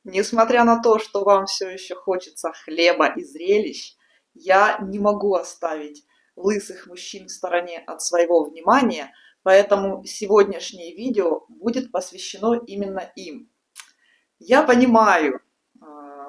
Несмотря на то, что вам все еще хочется хлеба и зрелищ, я не могу оставить лысых мужчин в стороне от своего внимания, поэтому сегодняшнее видео будет посвящено именно им. Я понимаю,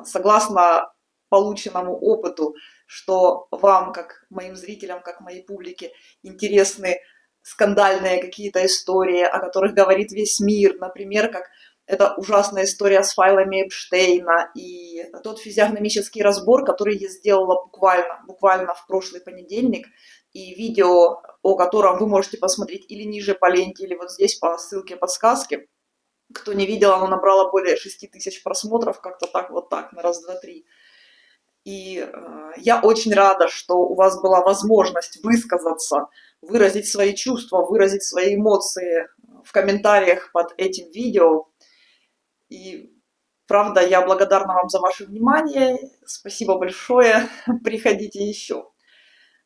согласно полученному опыту, что вам, как моим зрителям, как моей публике, интересны скандальные какие-то истории, о которых говорит весь мир, например, как это ужасная история с файлами Эпштейна и тот физиогномический разбор, который я сделала буквально в прошлый понедельник, и видео, о котором вы можете посмотреть или ниже по ленте, или вот здесь по ссылке подсказки. Кто не видел, оно набрало более 6000 просмотров, как-то так, вот так, на раз, два, три. И я очень рада, что у вас была возможность высказаться, выразить свои чувства, выразить свои эмоции в комментариях под этим видео. И правда, я благодарна вам за ваше внимание. Спасибо большое. Приходите еще.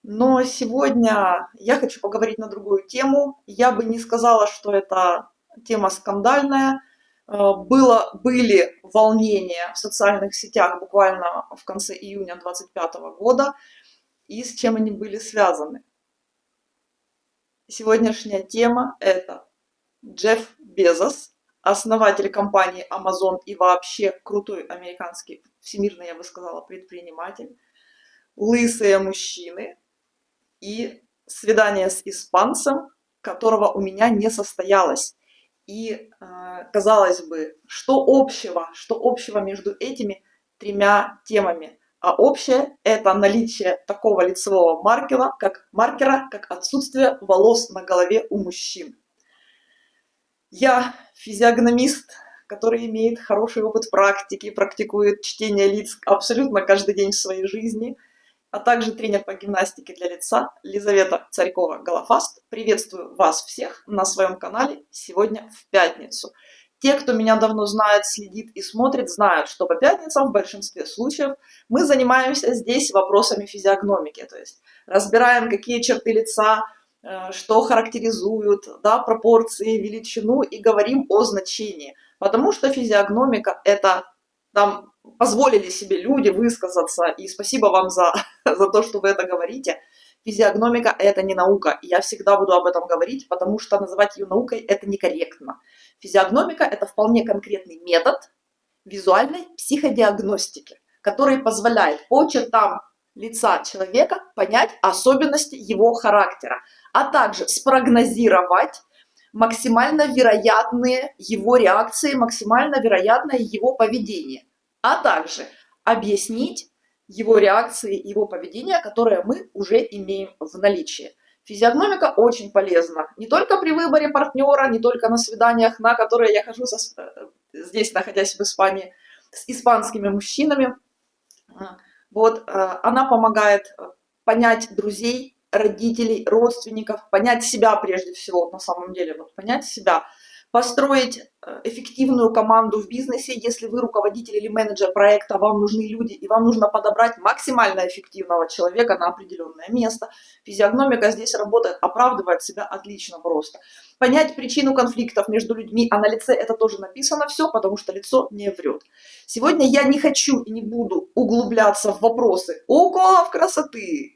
Но сегодня я хочу поговорить на другую тему. Я бы не сказала, что это тема скандальная. Были волнения в социальных сетях буквально в конце июня 2025 года. И с чем они были связаны? Сегодняшняя тема – это Джефф Безос, основатель компании Amazon и вообще крутой американский, всемирный, я бы сказала, предприниматель, лысые мужчины и свидание с испанцем, которого у меня не состоялось. И, казалось бы, что общего между этими тремя темами? А общее – это наличие такого лицевого маркера, как отсутствие волос на голове у мужчин. Я физиогномист, который имеет хороший опыт практики, практикует чтение лиц абсолютно каждый день в своей жизни, а также тренер по гимнастике для лица Лизавета Царькова-Голофаст. Приветствую вас всех на своем канале сегодня в пятницу. Те, кто меня давно знает, следит и смотрит, знают, что по пятницам в большинстве случаев мы занимаемся здесь вопросами физиогномики, то есть разбираем, какие черты лица, что характеризуют, да, пропорции, величину, и говорим о значении. Потому что физиогномика – это, там позволили себе люди высказаться, и спасибо вам за то, что вы это говорите. Физиогномика – это не наука, и я всегда буду об этом говорить, потому что называть ее наукой – это некорректно. Физиогномика – это вполне конкретный метод визуальной психодиагностики, который позволяет по чертам лица человека понять особенности его характера, а также спрогнозировать максимально вероятные его реакции, максимально вероятное его поведение, а также объяснить его реакции, его поведение, которое мы уже имеем в наличии. Физиогномика очень полезна не только при выборе партнера, не только на свиданиях, на которые я хожу здесь, находясь в Испании, с испанскими мужчинами. Вот, она помогает понять друзей, родителей, родственников, понять себя прежде всего, на самом деле, вот, понять себя, построить эффективную команду в бизнесе. Если вы руководитель или менеджер проекта, вам нужны люди, и вам нужно подобрать максимально эффективного человека на определенное место. Физиогномика здесь работает, оправдывает себя отлично просто. Понять причину конфликтов между людьми, а на лице это тоже написано все, потому что лицо не врет. Сегодня я не хочу и не буду углубляться в вопросы уколов красоты,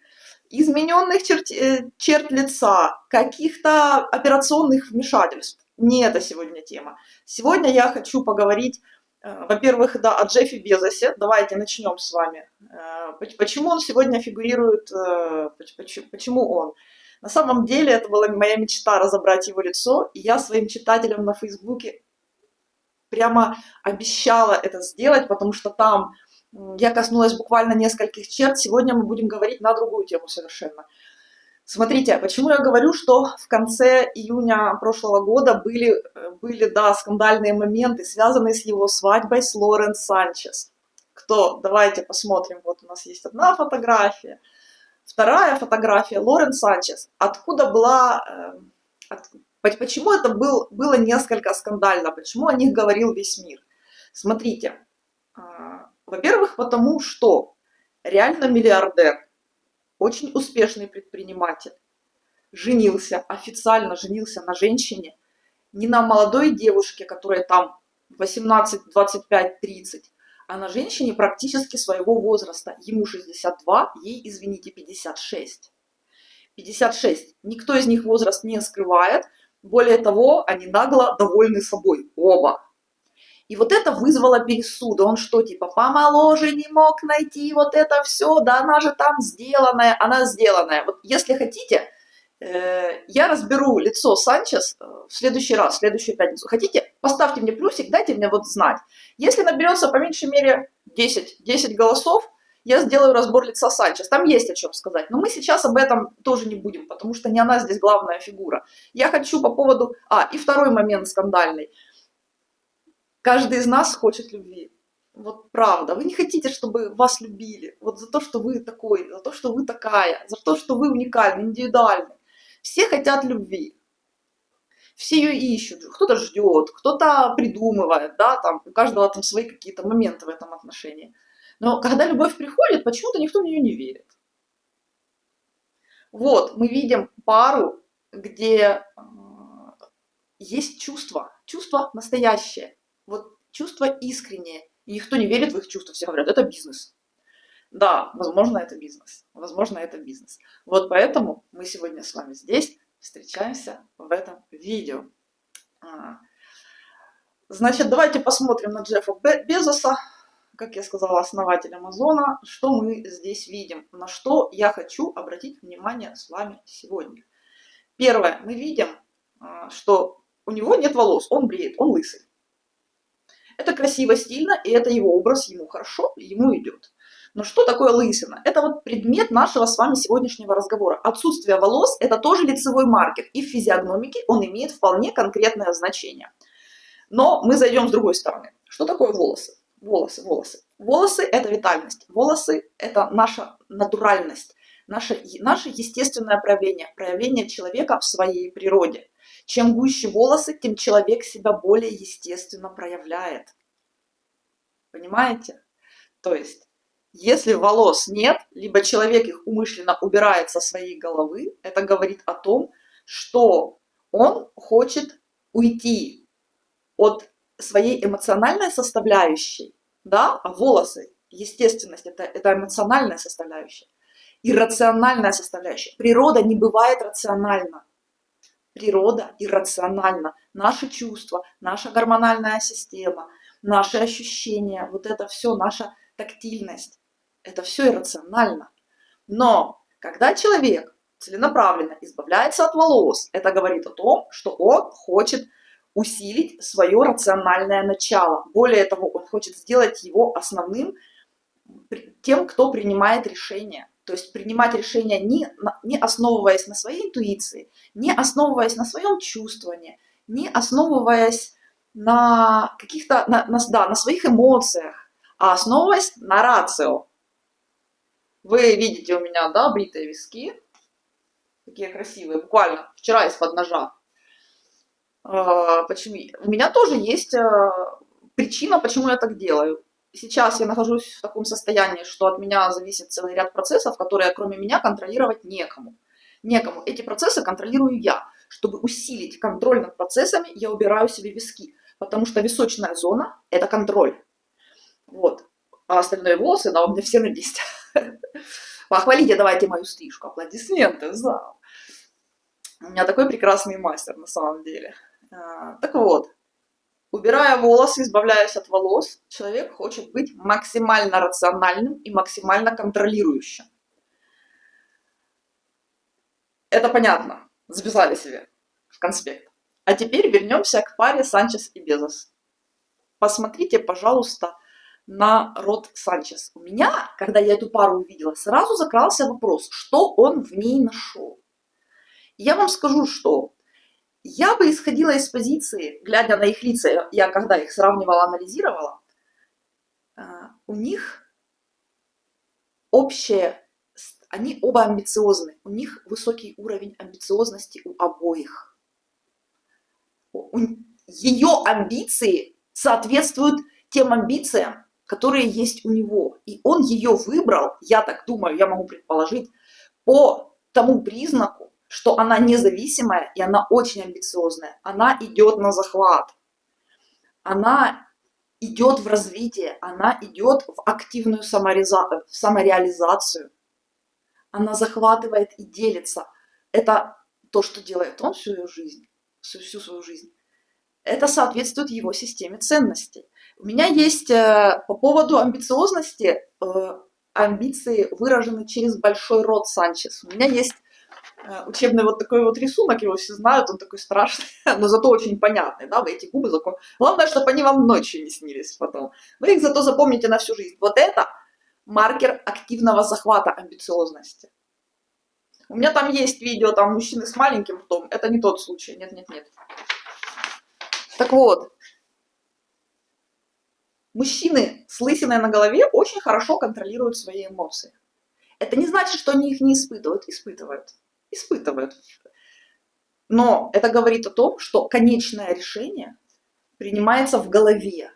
измененных черт лица, каких-то операционных вмешательств. Не это сегодня тема. Сегодня я хочу поговорить, во-первых, да, о Джеффе Безосе. Давайте начнем с вами. Почему он сегодня фигурирует, почему он? На самом деле это была моя мечта разобрать его лицо, и я своим читателям на Фейсбуке прямо обещала это сделать, потому что там я коснулась буквально нескольких черт. Сегодня мы будем говорить на другую тему совершенно. Смотрите, почему я говорю, что в конце июня прошлого года были да, скандальные моменты, связанные с его свадьбой с Лорен Санчес. Кто? Давайте посмотрим. Вот у нас есть одна фотография. Вторая фотография Лорен Санчес. Откуда была... Почему это было несколько скандально? Почему о них говорил весь мир? Смотрите. Во-первых, потому что реально миллиардер, очень успешный предприниматель, официально женился на женщине, не на молодой девушке, которая там 18, 25, 30, а на женщине практически своего возраста. Ему 62, ей, извините, 56. 56. Никто из них возраст не скрывает. Более того, они нагло довольны собой. Оба. И вот это вызвало пересуды. Он что, типа, помоложе не мог найти вот это все? Да она же там сделанная, она сделанная. Вот если хотите, я разберу лицо Санчес в следующий раз, в следующую пятницу. Хотите, поставьте мне плюсик, дайте мне вот знать. Если наберется по меньшей мере 10 голосов, я сделаю разбор лица Санчес. Там есть о чем сказать. Но мы сейчас об этом тоже не будем, потому что не она здесь главная фигура. Я хочу по поводу... и второй момент скандальный. Каждый из нас хочет любви. Вот правда. Вы не хотите, чтобы вас любили. Вот за то, что вы такой, за то, что вы такая, за то, что вы уникальны, индивидуальны. Все хотят любви. Все ее ищут. Кто-то ждет, кто-то придумывает, да, там у каждого там свои какие-то моменты в этом отношении. Но когда любовь приходит, почему-то никто в нее не верит. Вот, мы видим пару, где есть чувство настоящее, вот чувство искреннее. И никто не верит в их чувства, все говорят, это бизнес. Да, возможно, это бизнес. Возможно, это бизнес. Вот поэтому мы сегодня с вами здесь встречаемся в этом видео. Значит, давайте посмотрим на Джеффа Безоса, как я сказала, основатель Амазона. Что мы здесь видим? На что я хочу обратить внимание с вами сегодня. Первое. Мы видим, что у него нет волос, он бреет, он лысый. Это красиво, стильно, и это его образ, ему хорошо, ему идет. Но что такое лысина? Это вот предмет нашего с вами сегодняшнего разговора. Отсутствие волос – это тоже лицевой маркер, и в физиогномике он имеет вполне конкретное значение. Но мы зайдем с другой стороны. Что такое волосы? Волосы. Волосы – это витальность. Волосы – это наша натуральность, наше естественное проявление человека в своей природе. Чем гуще волосы, тем человек себя более естественно проявляет. Понимаете? То есть, если волос нет, либо человек их умышленно убирает со своей головы, это говорит о том, что он хочет уйти от своей эмоциональной составляющей, да, а волосы, естественность, это эмоциональная составляющая, иррациональная составляющая. Природа не бывает рациональна. Природа иррациональна. Наши чувства, наша гормональная система, наши ощущения, вот это все, наша тактильность, это все иррационально. Но когда человек целенаправленно избавляется от волос, это говорит о том, что он хочет усилить свое рациональное начало. Более того, он хочет сделать его основным тем, кто принимает решения. То есть принимать решения не основываясь на своей интуиции, не основываясь на своем чувствовании, не основываясь на каких-то, на своих эмоциях, а основываясь на рацио. Вы видите у меня, да, бритые виски, такие красивые, буквально вчера из-под ножа. Почему? У меня тоже есть причина, почему я так делаю. Сейчас я нахожусь в таком состоянии, что от меня зависит целый ряд процессов, которые кроме меня контролировать некому. Эти процессы контролирую я. Чтобы усилить контроль над процессами, я убираю себе виски, потому что височная зона – это контроль. Вот. А остальные волосы, да, у меня все на месте. Похвалите, давайте мою стрижку. Аплодисменты в зал. У меня такой прекрасный мастер на самом деле. Так вот, убирая волосы, избавляясь от волос, человек хочет быть максимально рациональным и максимально контролирующим. Это понятно. Записали себе в конспект. А теперь вернемся к паре Санчес и Безос. Посмотрите, пожалуйста, на род Санчес. У меня, когда я эту пару увидела, сразу закрался вопрос, что он в ней нашел. Я вам скажу, что я бы исходила из позиции, глядя на их лица, я когда их сравнивала, анализировала, у них общее, они оба амбициозны, у них высокий уровень амбициозности у обоих. Ее амбиции соответствуют тем амбициям, которые есть у него. И он ее выбрал, я так думаю, я могу предположить, по тому признаку, что она независимая и она очень амбициозная. Она идет на захват. она идет в развитие, она идет в активную самореализацию, она захватывает и делится. Это то, что делает он всю свою жизнь, всю свою жизнь. Это соответствует его системе ценностей. У меня есть по поводу амбициозности, амбиции выражены через большой рот Санчес. У меня есть учебный вот такой вот рисунок, его все знают, он такой страшный, но зато очень понятный, да, вы эти губы закон. Главное, чтобы они вам ночью не снились потом. Вы их зато запомните на всю жизнь. Вот это маркер активного захвата амбициозности. У меня там есть видео, там мужчины с маленьким ртом, это не тот случай, нет. Так вот, мужчины с лысиной на голове очень хорошо контролируют свои эмоции. Это не значит, что они их не испытывают, испытывают. Но это говорит о том, что конечное решение принимается в голове,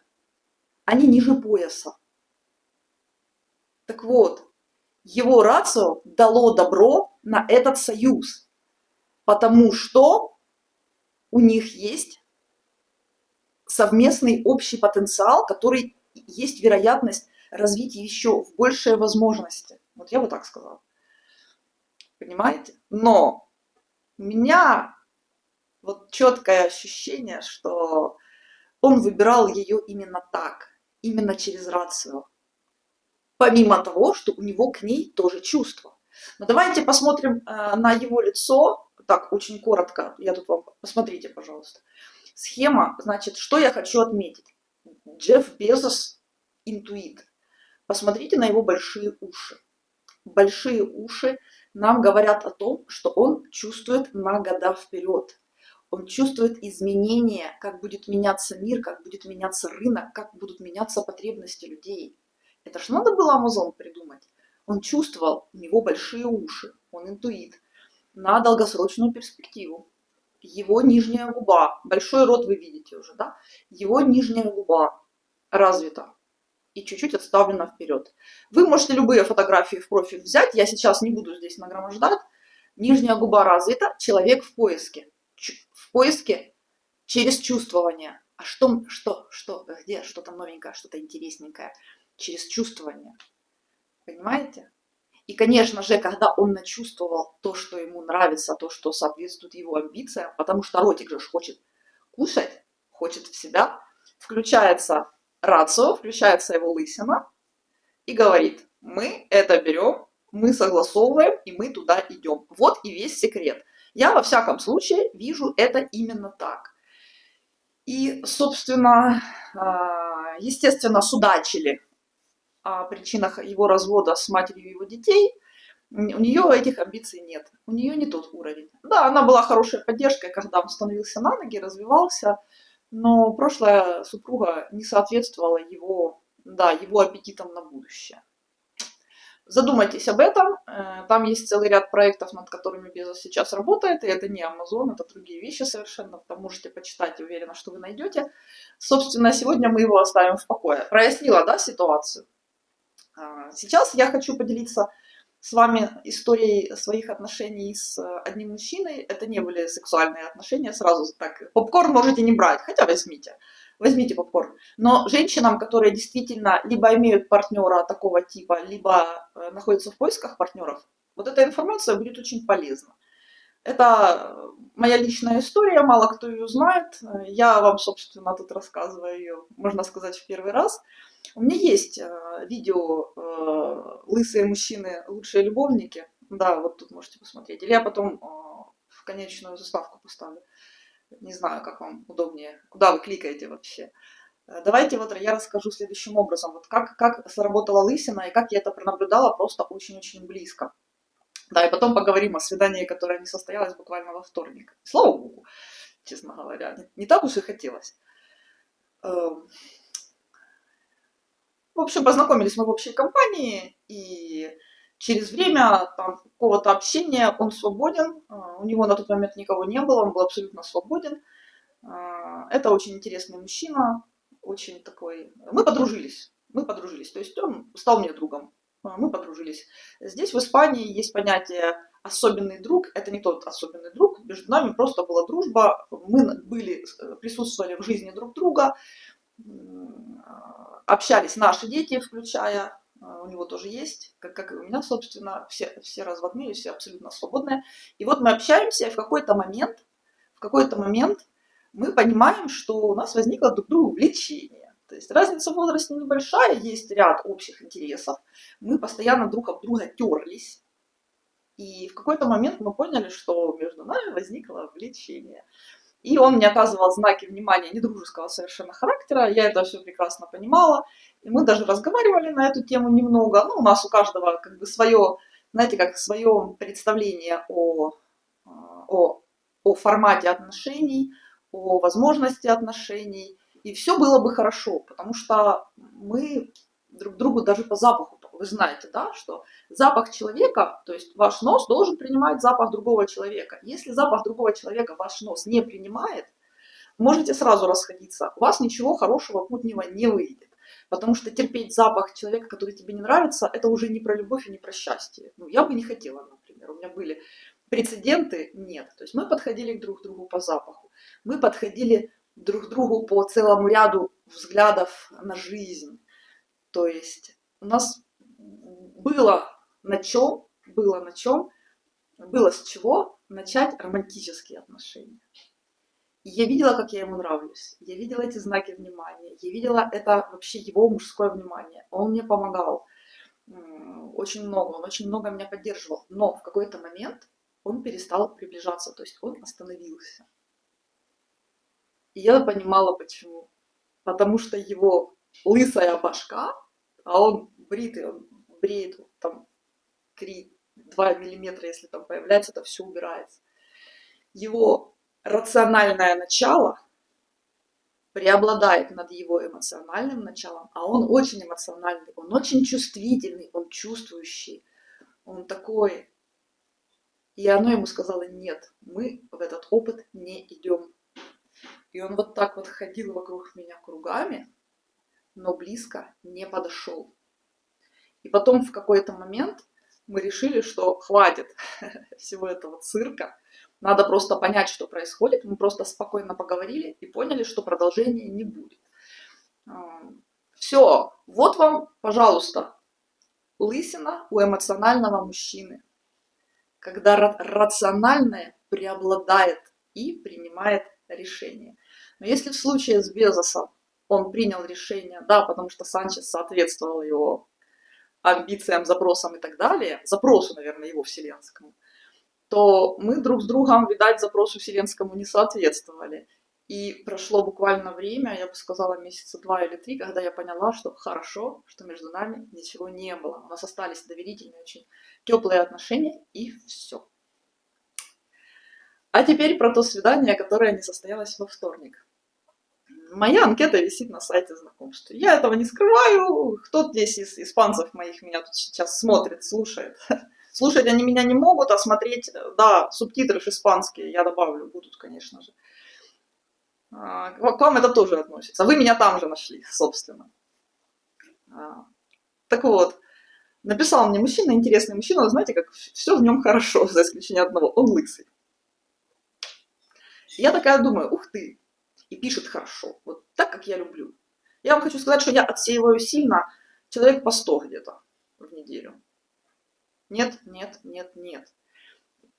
а не ниже пояса. Так вот, его рацио дало добро на этот союз, потому что у них есть совместный общий потенциал, который есть вероятность развить еще в большие возможности. Вот я бы так сказала. Понимаете? Но у меня вот четкое ощущение, что он выбирал ее именно так, именно через рацио. Помимо того, что у него к ней тоже чувства. Но давайте посмотрим на его лицо, так, очень коротко, я тут вам, посмотрите, пожалуйста. Схема, значит, что я хочу отметить. Джефф Безос интуит. Посмотрите на его большие уши. Большие уши нам говорят о том, что он чувствует на года вперед. Он чувствует изменения, как будет меняться мир, как будет меняться рынок, как будут меняться потребности людей. Это ж надо было Amazon придумать. Он чувствовал, у него большие уши, он интуит, на долгосрочную перспективу. Его нижняя губа, большой рот вы видите уже, да? Его нижняя губа развита и чуть-чуть отставлена вперед. Вы можете любые фотографии в профиль взять, я сейчас не буду здесь нагромождать. Нижняя губа развита, человек в поиске. В поиске через чувствование. А что, где что-то новенькое, что-то интересненькое? Через чувствование. Понимаете? И, конечно же, когда он начувствовал то, что ему нравится, то, что соответствует его амбициям, потому что ротик же хочет кушать, хочет в себя, включается рацио, включается его лысина и говорит, мы это берем, мы согласовываем и мы туда идем. Вот и весь секрет. Я во всяком случае вижу это именно так. И, собственно, естественно, судачили о причинах его развода с матерью его детей. У нее этих амбиций нет. У нее не тот уровень. Да, она была хорошей поддержкой, когда он становился на ноги, развивался, но прошлая супруга не соответствовала его аппетитам на будущее. Задумайтесь об этом. Там есть целый ряд проектов, над которыми Безос сейчас работает, и это не Amazon, это другие вещи совершенно. Там можете почитать, уверена, что вы найдете. Собственно, сегодня мы его оставим в покое. Прояснила, да, ситуацию? Сейчас я хочу поделиться с вами историей своих отношений с одним мужчиной. Это не были сексуальные отношения, сразу так. Попкорн можете не брать, хотя возьмите попкорн. Но женщинам, которые действительно либо имеют партнера такого типа, либо находятся в поисках партнеров, вот эта информация будет очень полезна. Это моя личная история, мало кто ее знает. Я вам, собственно, тут рассказываю ее, можно сказать, в первый раз. У меня есть видео «Лысые мужчины, лучшие любовники». Да, вот тут можете посмотреть. Или я потом в конечную заставку поставлю. Не знаю, как вам удобнее. Куда вы кликаете вообще. Давайте вот я расскажу следующим образом. Вот как сработала лысина и как я это пронаблюдала просто очень-очень близко. Да, и потом поговорим о свидании, которое не состоялось буквально во вторник. Слава богу, честно говоря. Не так уж и хотелось. В общем, познакомились мы в общей компании, и через время там какого-то общения он свободен, у него на тот момент никого не было, он был абсолютно свободен. Это очень интересный мужчина, очень такой... Мы подружились, то есть он стал мне другом, мы подружились. Здесь в Испании есть понятие особенный друг, это не тот особенный друг, между нами просто была дружба, мы присутствовали в жизни друг друга, общались наши дети, включая, у него тоже есть, как и у меня, собственно, все разводные, все абсолютно свободные. И вот мы общаемся, и в какой-то момент мы понимаем, что у нас возникло друг к другу влечение. То есть разница в возрасте небольшая, есть ряд общих интересов, мы постоянно друг об друга терлись. И в какой-то момент мы поняли, что между нами возникло влечение. И он мне оказывал знаки внимания недружеского совершенно характера, я это все прекрасно понимала, и мы даже разговаривали на эту тему немного. Ну, у нас у каждого как бы свое, знаете, как свое представление о формате отношений, о возможности отношений, и все было бы хорошо, потому что мы друг другу даже по запаху, вы знаете, да, что запах человека, то есть ваш нос должен принимать запах другого человека. Если запах другого человека ваш нос не принимает, можете сразу расходиться, у вас ничего хорошего путнего не выйдет. Потому что терпеть запах человека, который тебе не нравится, это уже не про любовь и не про счастье. Ну, я бы не хотела, например, у меня были прецеденты, нет. То есть мы подходили друг к другу по запаху, мы подходили друг к другу по целому ряду взглядов на жизнь. То есть у нас было с чего начать романтические отношения. И я видела, как я ему нравлюсь, я видела эти знаки внимания, я видела это вообще его мужское внимание. Он мне помогал очень много, он очень много меня поддерживал. Но в какой-то момент он перестал приближаться, то есть он остановился. И я понимала, почему. Потому что его лысая башка, а он бритый, он бреет там 3-2 миллиметра, если там появляется, это все убирается. Его рациональное начало преобладает над его эмоциональным началом, а он очень эмоциональный, он очень чувствительный, он чувствующий, он такой. И оно ему сказало: нет, мы в этот опыт не идем. И он вот так вот ходил вокруг меня кругами, но близко не подошел. И потом в какой-то момент мы решили, что хватит всего этого цирка, надо просто понять, что происходит. Мы просто спокойно поговорили и поняли, что продолжения не будет. Все, вот вам, пожалуйста, лысина у эмоционального мужчины, когда рациональное преобладает и принимает решение. Но если в случае с Безосом он принял решение, да, потому что Санчес соответствовал его амбициям, запросам и так далее, запросу, наверное, его вселенскому, то мы друг с другом, видать, запросу вселенскому не соответствовали. И прошло буквально время, я бы сказала, месяца 2 или 3, когда я поняла, что хорошо, что между нами ничего не было. У нас остались доверительные, очень теплые отношения, и все. А теперь про то свидание, которое не состоялось во вторник. Моя анкета висит на сайте знакомств. Я этого не скрываю. Кто здесь из испанцев моих меня тут сейчас смотрит, слушает? Слушать они меня не могут, а смотреть, да, субтитры испанские я добавлю, будут, конечно же. К вам это тоже относится. Вы меня там же нашли, собственно. Так вот, написал мне мужчина, интересный мужчина, знаете, как все в нем хорошо, за исключением одного, он лысый. Я такая думаю, ух ты, и пишет хорошо, вот так, как я люблю. Я вам хочу сказать, что я отсеиваю сильно человек по 100 где-то в неделю. Нет, нет, нет, нет.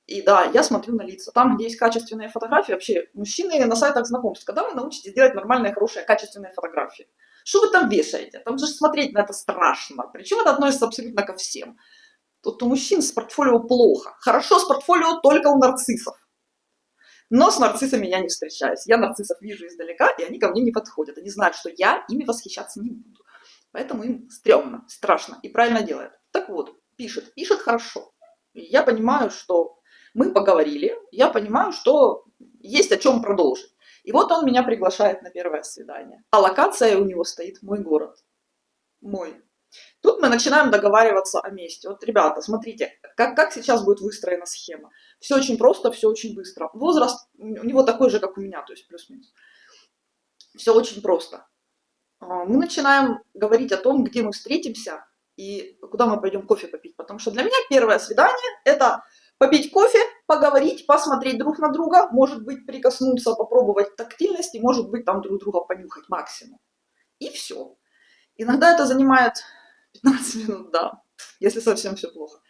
И да, я смотрю на лица. Там, где есть качественные фотографии, вообще, мужчины на сайтах знакомств, когда вы научитесь делать нормальные, хорошие, качественные фотографии? Что вы там вешаете? Там же смотреть на это страшно. Причем это относится абсолютно ко всем. Тут у мужчин с портфолио плохо. Хорошо с портфолио только у нарциссов. Но с нарциссами я не встречаюсь. Я нарциссов вижу издалека, и они ко мне не подходят. Они знают, что я ими восхищаться не буду. Поэтому им стрёмно, страшно и правильно делают. Так вот, пишет хорошо. И я понимаю, что мы поговорили, я понимаю, что есть о чем продолжить. И вот он меня приглашает на первое свидание. А локация у него стоит мой город. Мой. Тут мы начинаем договариваться о месте. Вот, ребята, смотрите, как сейчас будет выстроена схема. Все очень просто, все очень быстро. Возраст у него такой же, как у меня, то есть плюс-минус. Все очень просто. Мы начинаем говорить о том, где мы встретимся и куда мы пойдем кофе попить. Потому что для меня первое свидание – это попить кофе, поговорить, посмотреть друг на друга, может быть, прикоснуться, попробовать тактильность и, может быть, там друг друга понюхать максимум. И все. Иногда это занимает 15 минут, да, если совсем все плохо.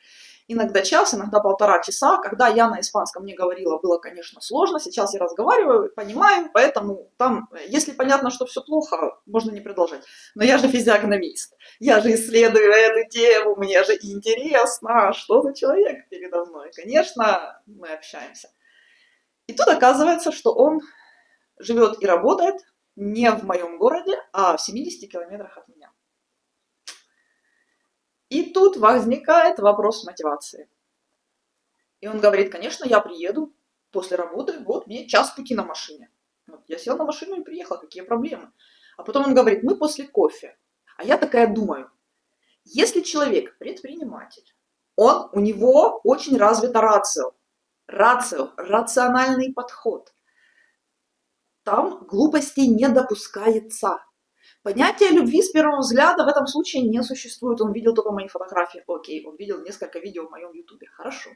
Иногда час, иногда 1,5 часа. Когда я на испанском не говорила, было, конечно, сложно. Сейчас я разговариваю, понимаю, поэтому там, если понятно, что все плохо, можно не продолжать. Но я же физиогномист, я же исследую эту тему, мне же интересно, что за человек передо мной. Конечно, мы общаемся. И тут оказывается, что он живет и работает не в моем городе, а в 70 километрах от меня. И тут возникает вопрос мотивации. И он говорит, конечно, я приеду после работы, вот мне час пути на машине. Вот, я сел на машину и приехал, какие проблемы? А потом он говорит, мы после кофе. А я такая думаю, если человек предприниматель, у него очень развита рацио, рациональный подход. Там глупостей не допускается. Понятие любви с первого взгляда в этом случае не существует. Он видел только мои фотографии. Окей, он видел несколько видео в моем ютубе. Хорошо.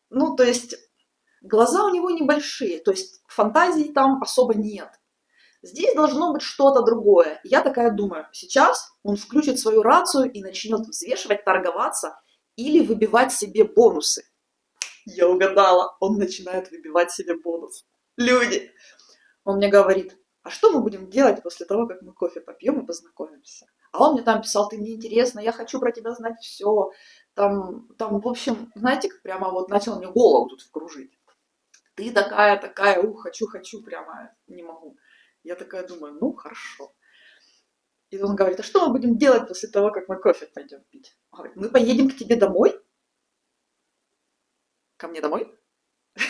Ну, то есть, глаза у него небольшие. То есть, фантазии там особо нет. Здесь должно быть что-то другое. Я такая думаю, сейчас он включит свою рацию и начнет взвешивать, торговаться или выбивать себе бонусы. Я угадала. Он начинает выбивать себе бонус. Люди. Он мне говорит, а что мы будем делать после того, как мы кофе попьем и познакомимся? А он мне там писал, ты мне интересно, я хочу про тебя знать все. Там, в общем, знаете, как прямо вот начал мне голову тут вкружить. Ты такая, хочу, прямо не могу. Я такая думаю, ну, хорошо. И он говорит, а что мы будем делать после того, как мы кофе пойдем пить? Он говорит, мы поедем к тебе домой? Ко мне домой?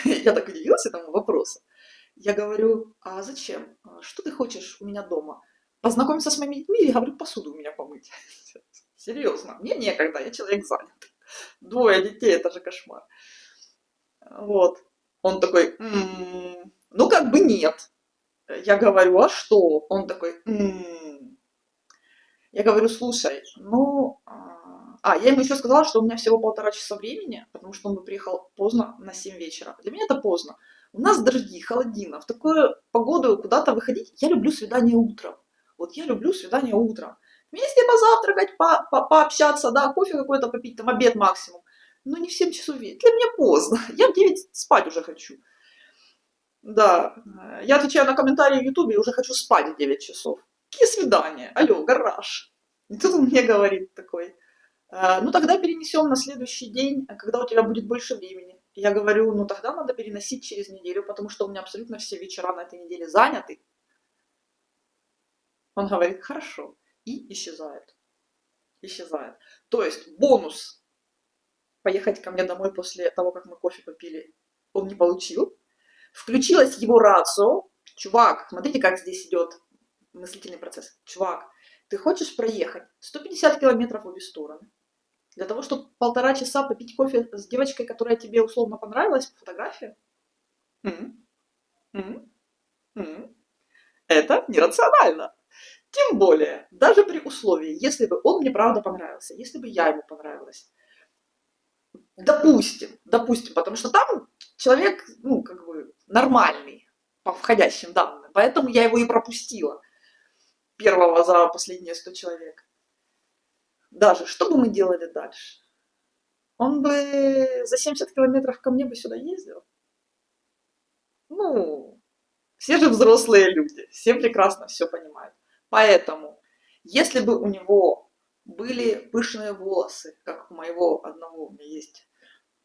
Я так удивилась этому вопросу. Я говорю, а зачем? Что ты хочешь у меня дома? Познакомиться с моими детьми или, говорю, посуду у меня помыть? Серьезно, мне некогда, я человек занят. 2 детей, это же кошмар. Вот. Он такой, ну как бы нет. Я говорю, а что? Он такой, Я говорю, слушай, ну... я ему еще сказала, что у меня всего 1,5 часа времени, потому что он бы приехал поздно, на 7 вечера. Для меня это поздно. У нас дожди, холодина. В такую погоду куда-то выходить. Я люблю свидание утром. Вот я люблю свидание утром. Вместе позавтракать, пообщаться, да, кофе какой-то попить, там обед максимум. Но не в 7 часов вечера. Для меня поздно. Я в 9 спать уже хочу. Да, я отвечаю на комментарии в Ютубе и уже хочу спать в 9 часов. Какие свидания? Алло, гараж. И тут он мне говорит такой, ну тогда перенесем на следующий день, когда у тебя будет больше времени. Я говорю, ну тогда надо переносить через неделю, потому что у меня абсолютно все вечера на этой неделе заняты. Он говорит, хорошо. И исчезает. Исчезает. То есть бонус поехать ко мне домой после того, как мы кофе попили, он не получил. Включилась его рацио. Чувак, смотрите, как здесь идет мыслительный процесс. Чувак, ты хочешь проехать 150 километров в обе стороны для того, чтобы 1,5 часа попить кофе с девочкой, которая тебе условно понравилась по фотографии? Это нерационально. Тем более, даже при условии, если бы он мне правда понравился, если бы я ему понравилась. Допустим, потому что там человек, ну, как бы нормальный по входящим данным, поэтому я его и пропустила. Первого за последние 100 человек. Даже, что бы мы делали дальше? Он бы за 70 километров ко мне бы сюда ездил? Ну, все же взрослые люди, все прекрасно все понимают. Поэтому, если бы у него были пышные волосы, как у моего одного, у меня есть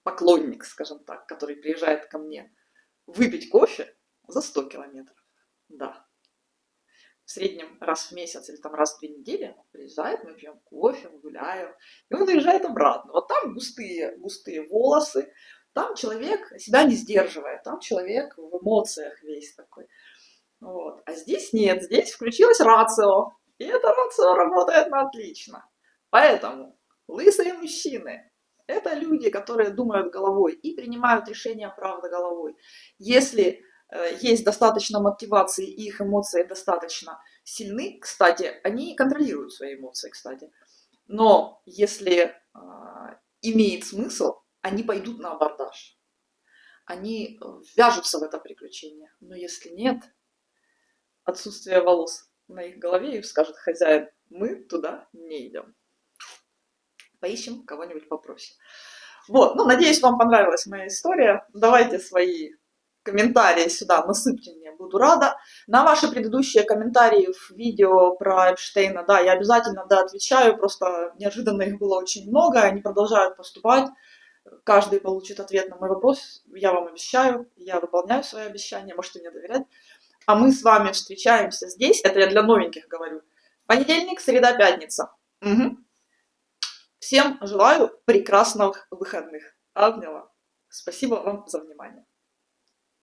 поклонник, скажем так, который приезжает ко мне выпить кофе за 100 километров. Да. В среднем раз в месяц или там раз в 2 недели он приезжает, мы пьем кофе, мы гуляем, и он уезжает обратно. Вот там густые волосы, там человек себя не сдерживает, там человек в эмоциях весь такой. Вот. А здесь нет, здесь включилась рацио, и эта рацио работает на отлично. Поэтому лысые мужчины – это люди, которые думают головой и принимают решения правда головой. Если есть достаточно мотивации, и их эмоции достаточно сильны, кстати, они контролируют свои эмоции, кстати. Но если имеет смысл, они пойдут на абордаж. Они ввяжутся в это приключение. Но если нет, отсутствие волос на их голове и скажет хозяин: мы туда не идем. Поищем кого-нибудь попроще. Вот, ну, надеюсь, вам понравилась моя история. Давайте свои комментарии сюда насыпьте мне, буду рада. На ваши предыдущие комментарии в видео про Эпштейна, да, я обязательно, да, отвечаю, просто неожиданно их было очень много, они продолжают поступать. Каждый получит ответ на мой вопрос, я вам обещаю, я выполняю свои обещания, можете мне доверять. А мы с вами встречаемся здесь, это я для новеньких говорю, понедельник, среда, пятница. Угу. Всем желаю прекрасных выходных. Обняла. Спасибо вам за внимание.